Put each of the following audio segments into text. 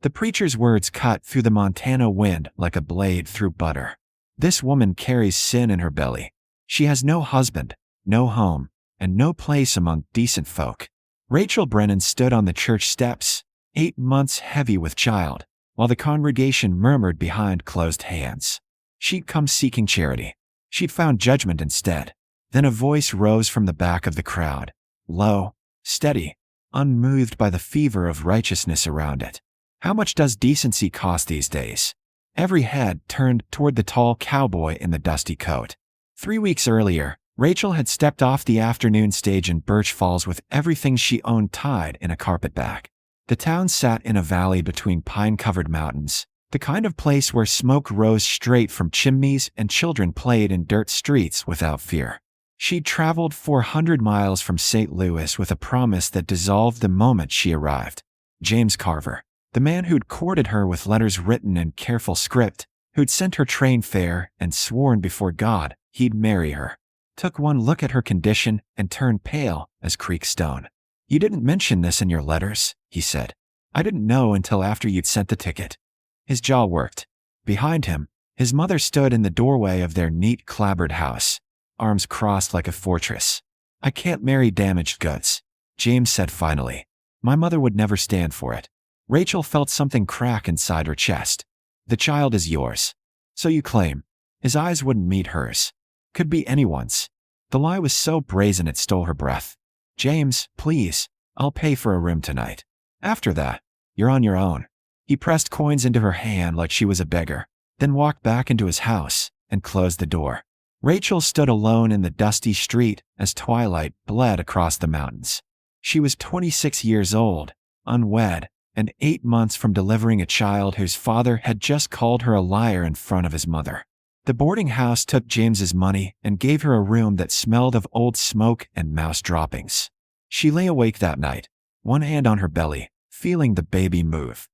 The preacher's words cut through the Montana wind like a blade through butter. This woman carries sin in her belly. She has no husband, no home, and no place among decent folk. Rachel Brennan stood on the church steps, 8 months heavy with child, while the congregation murmured behind closed hands. She'd come seeking charity. She'd found judgment instead. Then a voice rose from the back of the crowd, low, steady, unmoved by the fever of righteousness around it. How much does decency cost these days? Every head turned toward the tall cowboy in the dusty coat. 3 weeks earlier, Rachel had stepped off the afternoon stage in Birch Falls with everything she owned tied in a carpetbag. The town sat in a valley between pine-covered mountains, the kind of place where smoke rose straight from chimneys and children played in dirt streets without fear. She'd traveled 400 miles from St. Louis with a promise that dissolved the moment she arrived. James Carver, the man who'd courted her with letters written in careful script, who'd sent her train fare and sworn before God he'd marry her, took one look at her condition and turned pale as creek stone. "You didn't mention this in your letters," he said. "I didn't know until after you'd sent the ticket." His jaw worked. Behind him, his mother stood in the doorway of their neat clapboard house, arms crossed like a fortress. "I can't marry damaged goods," James said finally. "My mother would never stand for it." Rachel felt something crack inside her chest. "The child is yours." "So you claim." His eyes wouldn't meet hers. Could be anyone's. The lie was so brazen it stole her breath. "James, please, I'll pay for a room tonight. After that, you're on your own." He pressed coins into her hand like she was a beggar, then walked back into his house and closed the door. Rachel stood alone in the dusty street as twilight bled across the mountains. She was 26 years old, unwed, and 8 months from delivering a child whose father had just called her a liar in front of his mother. The boarding house took James's money and gave her a room that smelled of old smoke and mouse droppings. She lay awake that night, one hand on her belly, feeling the baby move.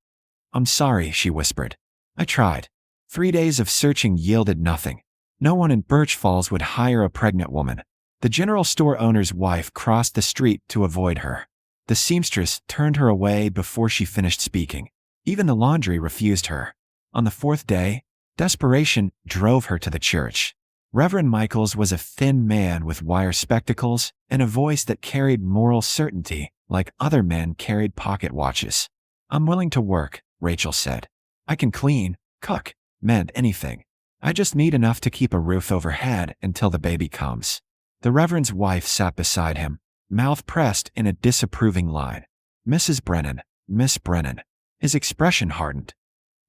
"I'm sorry," she whispered. "I tried." 3 days of searching yielded nothing. No one in Birch Falls would hire a pregnant woman. The general store owner's wife crossed the street to avoid her. The seamstress turned her away before she finished speaking. Even the laundry refused her. On the 4th day, desperation drove her to the church. Reverend Michaels was a thin man with wire spectacles and a voice that carried moral certainty like other men carried pocket watches. "I'm willing to work," Rachel said. "I can clean, cook, mend anything. I just need enough to keep a roof overhead until the baby comes." The Reverend's wife sat beside him, mouth pressed in a disapproving line. "Mrs. Brennan, Miss Brennan." His expression hardened.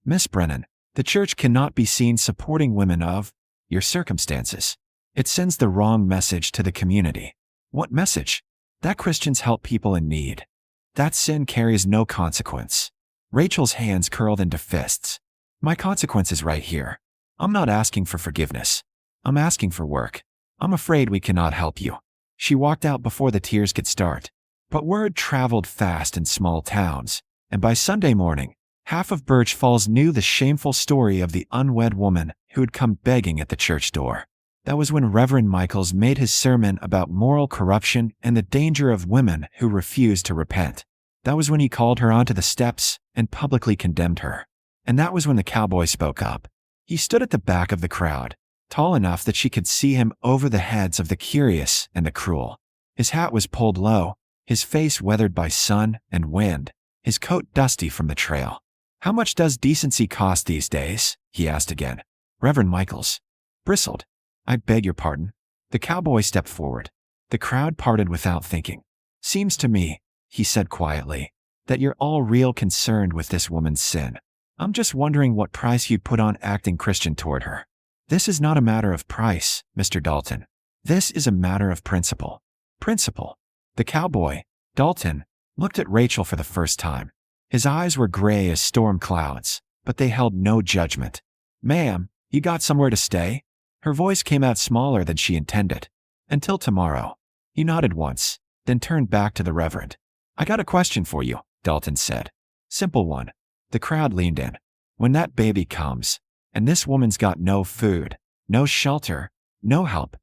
"Miss Brennan, the church cannot be seen supporting women of your circumstances. It sends the wrong message to the community." "What message?" "That Christians help people in need. That sin carries no consequence." Rachel's hands curled into fists. "My consequence is right here. I'm not asking for forgiveness. I'm asking for work. I'm afraid we cannot help you." She walked out before the tears could start. But word traveled fast in small towns, and by Sunday morning, half of Birch Falls knew the shameful story of the unwed woman who had come begging at the church door. That was when Reverend Michaels made his sermon about moral corruption and the danger of women who refused to repent. That was when he called her onto the steps and publicly condemned her. And that was when the cowboy spoke up. He stood at the back of the crowd, tall enough that she could see him over the heads of the curious and the cruel. His hat was pulled low, his face weathered by sun and wind, his coat dusty from the trail. "How much does decency cost these days?" he asked again. Reverend Michaels bristled. "I beg your pardon." The cowboy stepped forward. The crowd parted without thinking. "Seems to me," he said quietly, "that you're all real concerned with this woman's sin. I'm just wondering what price you'd put on acting Christian toward her." "This is not a matter of price, Mr. Dalton. This is a matter of principle." "Principle?" The cowboy, Dalton, looked at Rachel for the first time. His eyes were gray as storm clouds, but they held no judgment. "Ma'am, you got somewhere to stay?" Her voice came out smaller than she intended. "Until tomorrow." He nodded once, then turned back to the Reverend. "I got a question for you," Dalton said. "Simple one." The crowd leaned in. "When that baby comes, and this woman's got no food, no shelter, no help,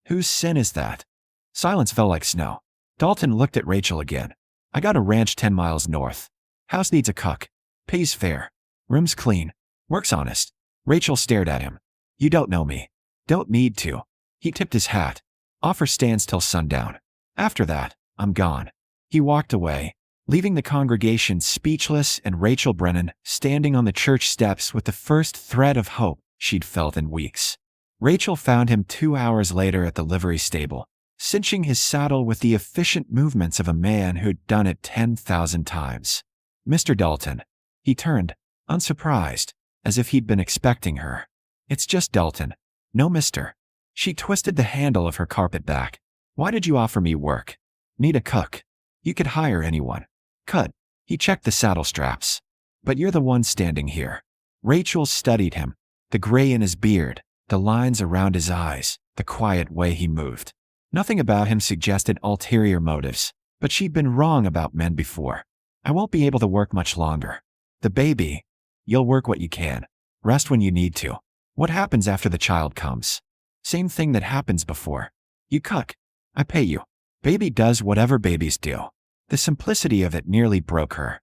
whose sin is that?" Silence fell like snow. Dalton looked at Rachel again. "I got a ranch 10 miles north. House needs a cook. Pays fair. Room's clean. Works honest. Rachel stared at him. You don't know me. Don't need to. He tipped his hat. Offer stands till sundown. After that, I'm gone. He walked away, leaving the congregation speechless and Rachel Brennan standing on the church steps with the first thread of hope she'd felt in weeks. Rachel found him 2 hours later at the livery stable, cinching his saddle with the efficient movements of a man who'd done it 10,000 times. Mr. Dalton. He turned, unsurprised, as if he'd been expecting her. It's just Dalton. No mister. She twisted the handle of her carpetbag. Why did you offer me work? Need a cook. You could hire anyone. Cut. He checked the saddle straps. But you're the one standing here. Rachel studied him. The gray in his beard, the lines around his eyes, the quiet way he moved. Nothing about him suggested ulterior motives, but she'd been wrong about men before. I won't be able to work much longer. The baby. You'll work what you can. Rest when you need to. What happens after the child comes? Same thing that happens before. You cook. I pay you. Baby does whatever babies do. The simplicity of it nearly broke her.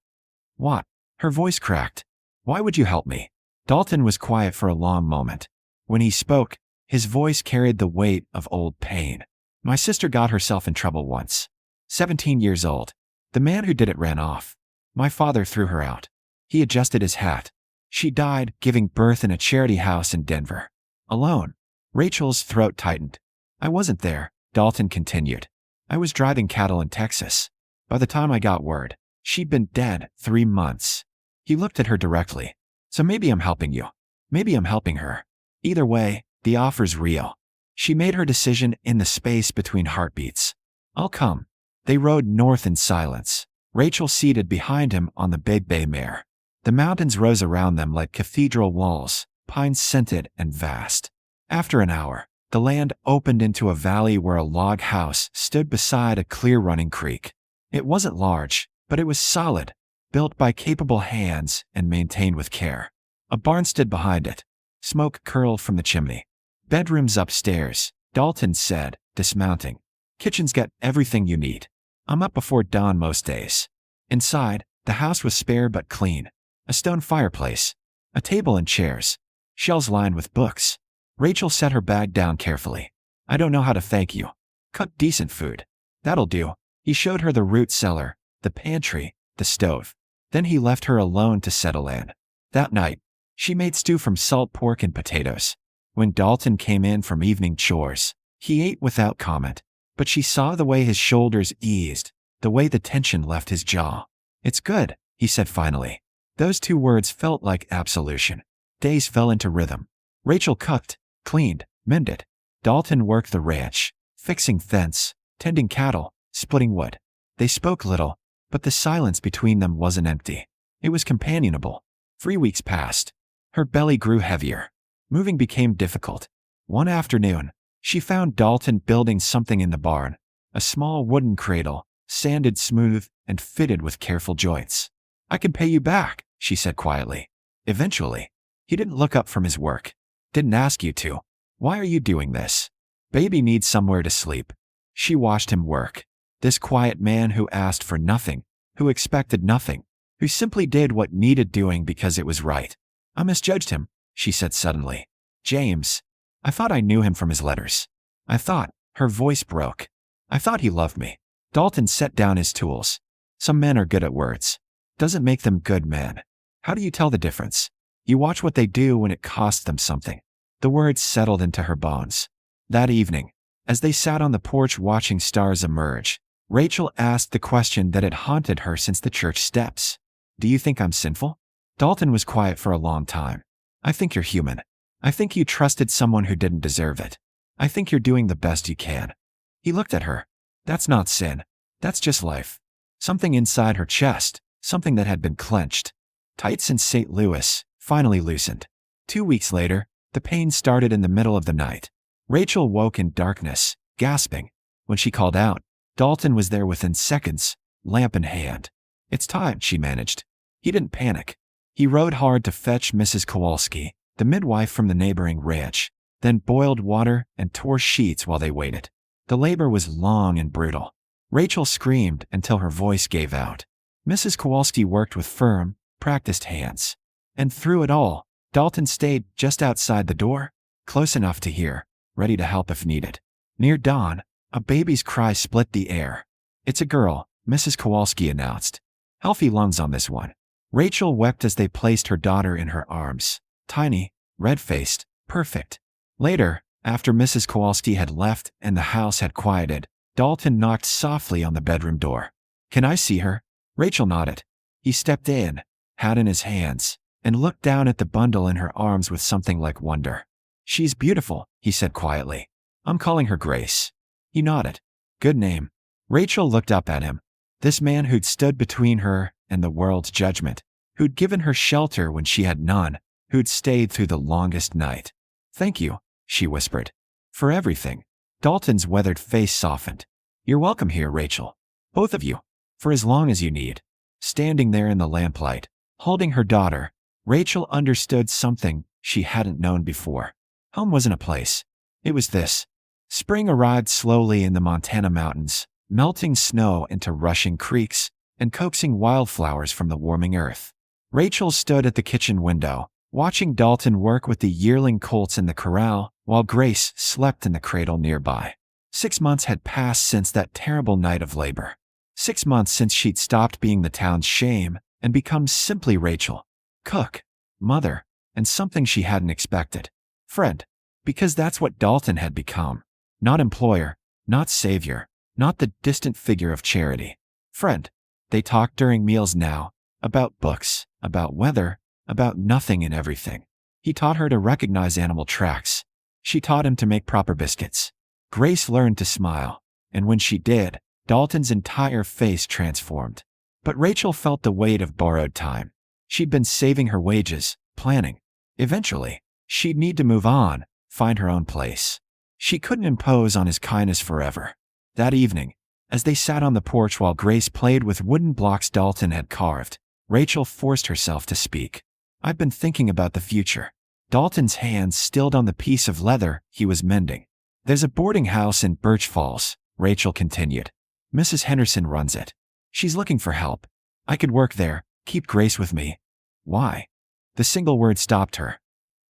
What? Her voice cracked. Why would you help me? Dalton was quiet for a long moment. When he spoke, his voice carried the weight of old pain. My sister got herself in trouble once. 17 years old. The man who did it ran off. My father threw her out. He adjusted his hat. She died, giving birth in a charity house in Denver. Alone. Rachel's throat tightened. I wasn't there, Dalton continued. I was driving cattle in Texas. By the time I got word, she'd been dead 3 months. He looked at her directly. So maybe I'm helping you. Maybe I'm helping her. Either way, the offer's real. She made her decision in the space between heartbeats. I'll come. They rode north in silence, Rachel seated behind him on the big bay mare. The mountains rose around them like cathedral walls, pine-scented and vast. After an hour, the land opened into a valley where a log house stood beside a clear-running creek. It wasn't large, but it was solid, built by capable hands and maintained with care. A barn stood behind it. Smoke curled from the chimney. Bedrooms upstairs, Dalton said, dismounting. Kitchen's got everything you need. I'm up before dawn most days. Inside, the house was spare but clean. A stone fireplace. A table and chairs. Shelves lined with books. Rachel set her bag down carefully. I don't know how to thank you. Cook decent food. That'll do. He showed her the root cellar, the pantry, the stove. Then he left her alone to settle in. That night, she made stew from salt pork and potatoes. When Dalton came in from evening chores, he ate without comment, but she saw the way his shoulders eased, the way the tension left his jaw. It's good, he said finally. Those 2 words felt like absolution. Days fell into rhythm. Rachel cooked, cleaned, mended. Dalton worked the ranch, fixing fence, tending cattle, splitting wood. They spoke little, but the silence between them wasn't empty. It was companionable. 3 weeks passed. Her belly grew heavier. Moving became difficult. One afternoon, she found Dalton building something in the barn, a small wooden cradle, sanded smooth and fitted with careful joints. I can pay you back, she said quietly. Eventually. He didn't look up from his work. Didn't ask you to. Why are you doing this? Baby needs somewhere to sleep. She watched him work. This quiet man who asked for nothing, who expected nothing, who simply did what needed doing because it was right. I misjudged him, she said suddenly. James. I thought I knew him from his letters. I thought, her voice broke. I thought he loved me. Dalton set down his tools. Some men are good at words. Doesn't make them good men. How do you tell the difference? You watch what they do when it costs them something. The words settled into her bones. That evening, as they sat on the porch watching stars emerge, Rachel asked the question that had haunted her since the church steps. Do you think I'm sinful? Dalton was quiet for a long time. I think you're human. I think you trusted someone who didn't deserve it. I think you're doing the best you can. He looked at her. That's not sin. That's just life. Something inside her chest, something that had been clenched, tight since St. Louis, finally loosened. 2 weeks later, the pain started in the middle of the night. Rachel woke in darkness, gasping. When she called out, Dalton was there within seconds, lamp in hand. It's time, she managed. He didn't panic. He rode hard to fetch Mrs. Kowalski, the midwife from the neighboring ranch, then boiled water and tore sheets while they waited. The labor was long and brutal. Rachel screamed until her voice gave out. Mrs. Kowalski worked with firm, practiced hands. And through it all, Dalton stayed just outside the door, close enough to hear, ready to help if needed. Near dawn, a baby's cry split the air. "It's a girl," Mrs. Kowalski announced. "Healthy lungs on this one." Rachel wept as they placed her daughter in her arms. Tiny, red-faced, perfect. Later, after Mrs. Kowalski had left and the house had quieted, Dalton knocked softly on the bedroom door. "Can I see her?" Rachel nodded. He stepped in, hat in his hands, and looked down at the bundle in her arms with something like wonder. "She's beautiful," he said quietly. "I'm calling her Grace." He nodded. "Good name." Rachel looked up at him. This man who'd stood between her and the world's judgment, who'd given her shelter when she had none, who'd stayed through the longest night. "Thank you," she whispered. "For everything." Dalton's weathered face softened. "You're welcome here, Rachel. Both of you. For as long as you need." Standing there in the lamplight, holding her daughter, Rachel understood something she hadn't known before. Home wasn't a place. It was this. Spring arrived slowly in the Montana mountains, melting snow into rushing creeks and coaxing wildflowers from the warming earth. Rachel stood at the kitchen window, watching Dalton work with the yearling colts in the corral while Grace slept in the cradle nearby. 6 months had passed since that terrible night of labor. 6 months since she'd stopped being the town's shame and become simply Rachel. Cook, mother, and something she hadn't expected. Friend. Because that's what Dalton had become. Not employer, not savior, not the distant figure of charity. Friend. They talked during meals now, about books, about weather, about nothing and everything. He taught her to recognize animal tracks. She taught him to make proper biscuits. Grace learned to smile, and when she did, Dalton's entire face transformed. But Rachel felt the weight of borrowed time. She'd been saving her wages, planning. Eventually, she'd need to move on, find her own place. She couldn't impose on his kindness forever. That evening, as they sat on the porch while Grace played with wooden blocks Dalton had carved, Rachel forced herself to speak. "I've been thinking about the future." Dalton's hands stilled on the piece of leather he was mending. "There's a boarding house in Birch Falls," Rachel continued. "Mrs. Henderson runs it. She's looking for help. I could work there, keep Grace with me." "Why?" The single word stopped her.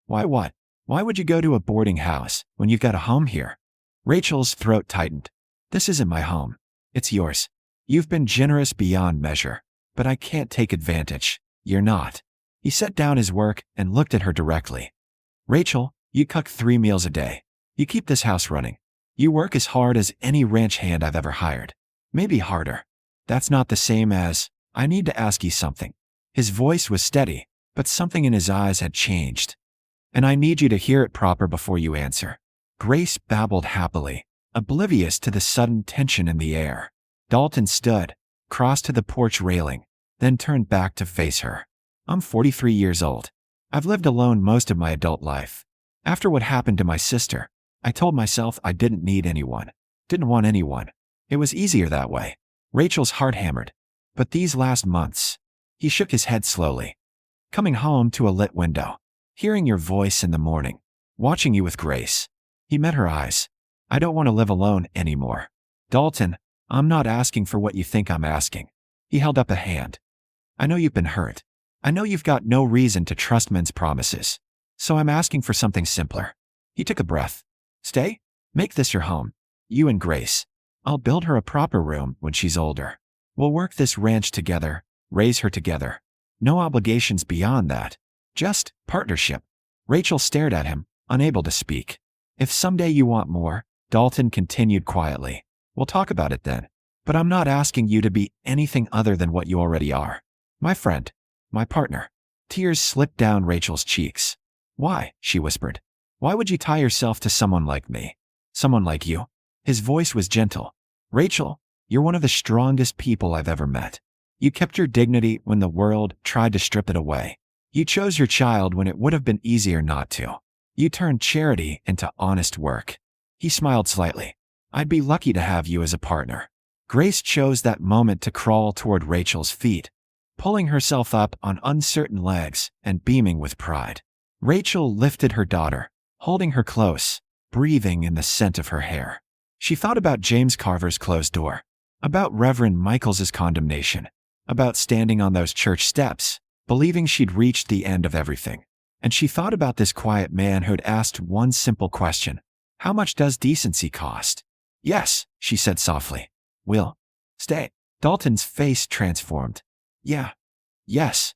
"Why what? Why would you go to a boarding house when you've got a home here?" Rachel's throat tightened. "This isn't my home. It's yours. You've been generous beyond measure, but I can't take advantage. You're not." He set down his work and looked at her directly. "Rachel, you cook 3 meals a day. You keep this house running. You work as hard as any ranch hand I've ever hired. Maybe harder. That's not the same as, I need to ask you something." His voice was steady, but something in his eyes had changed. "And I need you to hear it proper before you answer." Grace babbled happily, oblivious to the sudden tension in the air. Dalton stood, crossed to the porch railing, then turned back to face her. "I'm 43 years old. I've lived alone most of my adult life. After what happened to my sister, I told myself I didn't need anyone, didn't want anyone. It was easier that way." Rachel's heart hammered. "But these last months..." He shook his head slowly. "Coming home to a lit window, hearing your voice in the morning, watching you with Grace." He met her eyes. "I don't want to live alone anymore. Dalton, I'm not asking for what you think I'm asking." He held up a hand. "I know you've been hurt. I know you've got no reason to trust men's promises. So I'm asking for something simpler." He took a breath. "Stay? Make this your home. You and Grace. I'll build her a proper room when she's older. We'll work this ranch together, raise her together. No obligations beyond that. Just partnership." Rachel stared at him, unable to speak. "If someday you want more," Dalton continued quietly, "we'll talk about it then. But I'm not asking you to be anything other than what you already are. My friend. My partner." Tears slipped down Rachel's cheeks. "Why?" she whispered. "Why would you tie yourself to someone like me? Someone like you?" His voice was gentle. "Rachel, you're one of the strongest people I've ever met. You kept your dignity when the world tried to strip it away. You chose your child when it would have been easier not to. You turned charity into honest work." He smiled slightly. "I'd be lucky to have you as a partner." Grace chose that moment to crawl toward Rachel's feet, pulling herself up on uncertain legs and beaming with pride. Rachel lifted her daughter, holding her close, breathing in the scent of her hair. She thought about James Carver's closed door, about Reverend Michaels's condemnation, about standing on those church steps, believing she'd reached the end of everything. And she thought about this quiet man who'd asked one simple question: how much does decency cost? Yes, she said softly. We'll stay. Dalton's face transformed. Yeah. Yes.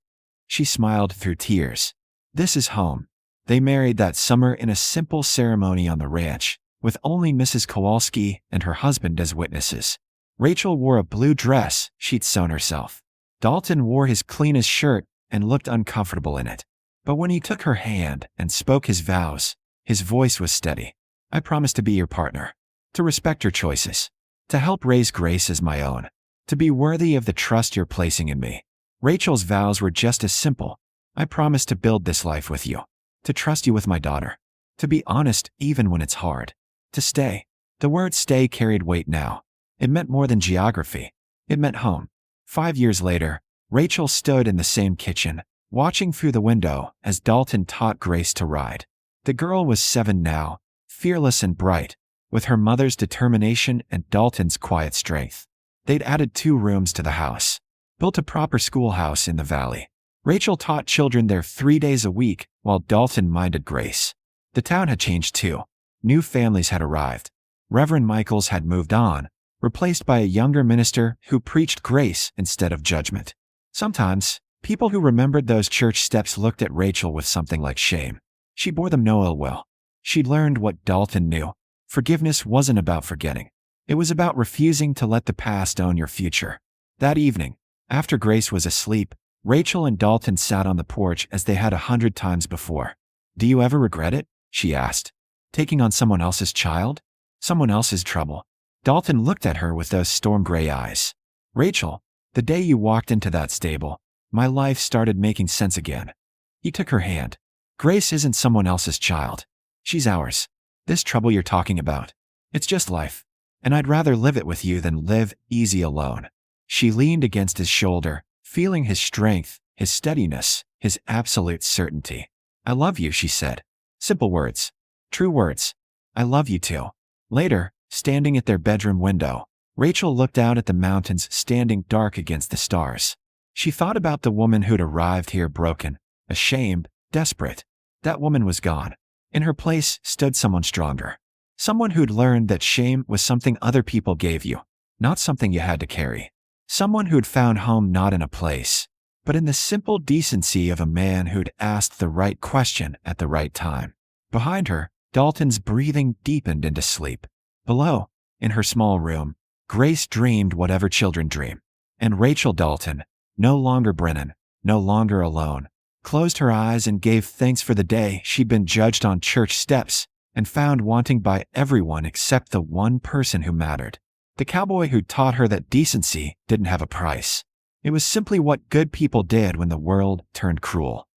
She smiled through tears. This is home. They married that summer in a simple ceremony on the ranch, with only Mrs. Kowalski and her husband as witnesses. Rachel wore a blue dress she'd sewn herself. Dalton wore his cleanest shirt and looked uncomfortable in it. But when he took her hand and spoke his vows, his voice was steady. I promise to be your partner, to respect your choices, to help raise Grace as my own, to be worthy of the trust you're placing in me. Rachel's vows were just as simple. I promise to build this life with you, to trust you with my daughter, to be honest even when it's hard, to stay. The word stay carried weight now. It meant more than geography. It meant home. 5 years later, Rachel stood in the same kitchen, watching through the window as Dalton taught Grace to ride. The girl was 7 now, fearless and bright, with her mother's determination and Dalton's quiet strength. They'd added 2 rooms to the house, built a proper schoolhouse in the valley. Rachel taught children there 3 days a week, while Dalton minded Grace. The town had changed too. New families had arrived. Reverend Michaels had moved on, replaced by a younger minister who preached grace instead of judgment. Sometimes, people who remembered those church steps looked at Rachel with something like shame. She bore them no ill will. She'd learned what Dalton knew. Forgiveness wasn't about forgetting. It was about refusing to let the past own your future. That evening, after Grace was asleep, Rachel and Dalton sat on the porch as they had 100 times before. Do you ever regret it? She asked. Taking on someone else's child? Someone else's trouble? Dalton looked at her with those storm-gray eyes. Rachel, the day you walked into that stable, my life started making sense again. He took her hand. Grace isn't someone else's child. She's ours. This trouble you're talking about, it's just life. And I'd rather live it with you than live easy alone. She leaned against his shoulder, feeling his strength, his steadiness, his absolute certainty. I love you, she said. Simple words. True words. I love you too. Later, standing at their bedroom window, Rachel looked out at the mountains standing dark against the stars. She thought about the woman who'd arrived here broken, ashamed, desperate. That woman was gone. In her place stood someone stronger. Someone who'd learned that shame was something other people gave you, not something you had to carry. Someone who'd found home not in a place, but in the simple decency of a man who'd asked the right question at the right time. Behind her, Dalton's breathing deepened into sleep. Below, in her small room, Grace dreamed whatever children dream. And Rachel Dalton, no longer Brennan, no longer alone, closed her eyes and gave thanks for the day she'd been judged on church steps and found wanting by everyone except the one person who mattered. The cowboy who taught her that decency didn't have a price. It was simply what good people did when the world turned cruel.